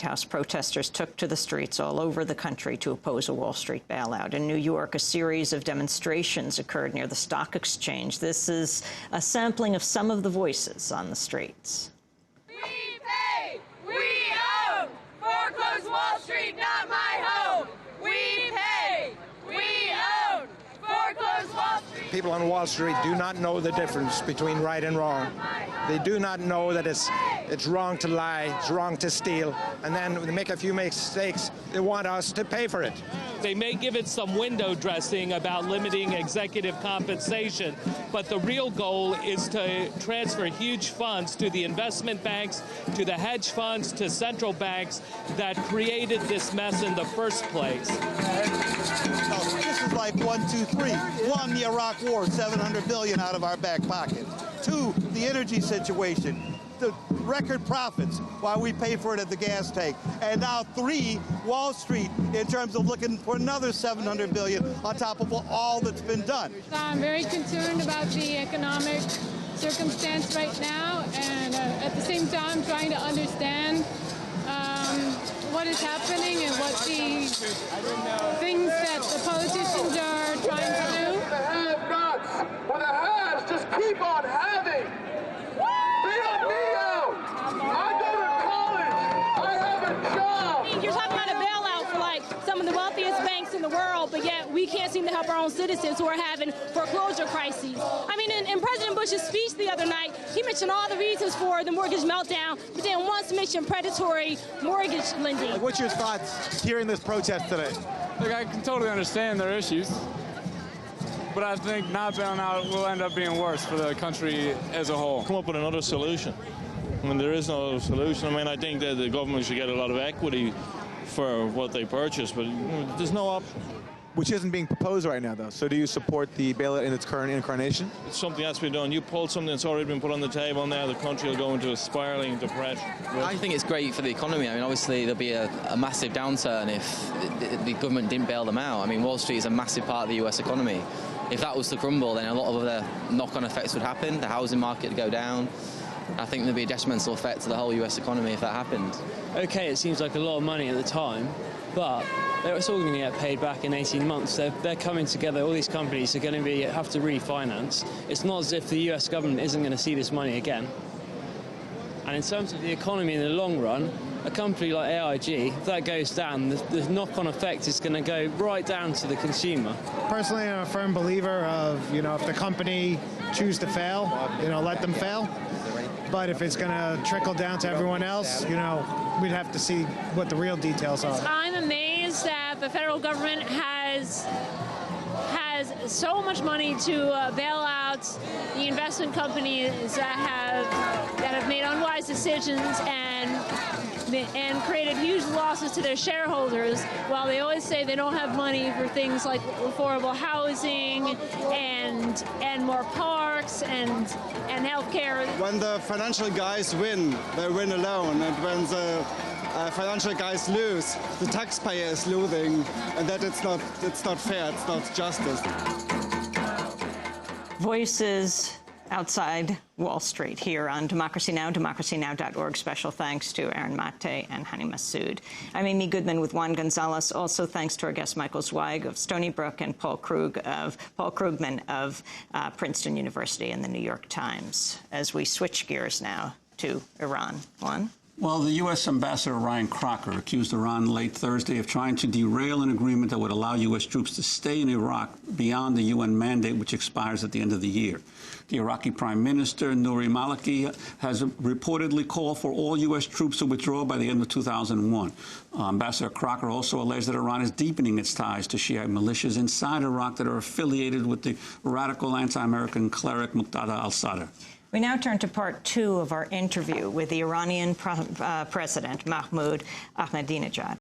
House protesters took to the streets all over the country to oppose a Wall Street bailout. In New York, a series of demonstrations occurred near the stock exchange. This is a sampling of some of the voices on the streets. We pay! We own! Foreclose Wall Street, not my home! We pay! We own! Foreclose Wall Street! People on Wall Street do not know the difference between right and wrong. They do not know that it's wrong to lie, it's wrong to steal, and then when they make a few mistakes, they want us to pay for it. They may give it some window dressing about limiting executive compensation, but the real goal is to transfer huge funds to the investment banks, to the hedge funds, to central banks that created this mess in the first place. This is like 1, 2, 3. 1, the Iraq War, $700 billion out of our back pocket. 2, the energy situation, the record profits while we pay for it at the gas tank. And now 3, Wall Street, in terms of looking for another $700 billion on top of all that's been done. I'm very concerned about the economic circumstance right now, and at the same time trying to understand what is happening and what the things that the politicians are trying to do. The have-nots, but the haves just keep on having. Bail me out. I go to college. I have a job. You're talking about a bailout for like some of the wealthiest banks in the world, but yet we can't seem to help our own citizens who are having foreclosure crises. I mean, in President Bush's speech the other night, he mentioned all the reasons for the mortgage meltdown, but then once mentioned predatory mortgage lending. What's your thoughts hearing this protest today? Look, I can totally understand their issues, but I think not bailing out will end up being worse for the country as a whole. Come up with another solution. I mean, there is no solution. I mean, I think that the government should get a lot of equity for what they purchase, but there's no option. Which isn't being proposed right now, though. So do you support the bailout in its current incarnation? It's something that's been done. You pull something that's already been put on the table now, the country will go into a spiraling depression. I think it's great for the economy. I mean, obviously, there'll be a massive downturn if the government didn't bail them out. I mean, Wall Street is a massive part of the US economy. If that was to crumble, then a lot of other knock-on effects would happen. The housing market would go down. I think there'd be a detrimental effect to the whole US economy if that happened. Okay, it seems like a lot of money at the time, but it's all going to get paid back in 18 months. They're coming together. All these companies are going to have to refinance. It's not as if the US government isn't going to see this money again. And in terms of the economy in the long run, a company like AIG, if that goes down, the knock-on effect is going to go right down to the consumer. Personally, I'm a firm believer of, if the company choose to fail, let them fail. But if it's going to trickle down to everyone else, we'd have to see what the real details are. I'm amazed that the federal government has so much money to bail out the investment companies that have made unwise decisions and created huge losses to their shareholders, while they always say they don't have money for things like affordable housing and more parks and health care. When the financial guys win, they win alone, and when the financial guys lose, the taxpayer is losing, and that it's not fair, it's not justice. Voices outside Wall Street here on Democracy Now!, democracynow.org. Special thanks to Aaron Mate and Hani Massoud. I'm Amy Goodman with Juan Gonzalez. Also thanks to our guest Michael Zweig of Stony Brook and Paul Krugman of Princeton University and the New York Times. As we switch gears now to Iran. Juan? Well, the U.S. Ambassador Ryan Crocker accused Iran late Thursday of trying to derail an agreement that would allow U.S. troops to stay in Iraq beyond the UN mandate, which expires at the end of the year. The Iraqi Prime Minister, Nouri Maliki, has reportedly called for all U.S. troops to withdraw by the end of 2001. Ambassador Crocker also alleged that Iran is deepening its ties to Shiite militias inside Iraq that are affiliated with the radical anti-American cleric Muqtada al-Sadr. We now turn to part 2 of our interview with the Iranian President Mahmoud Ahmadinejad.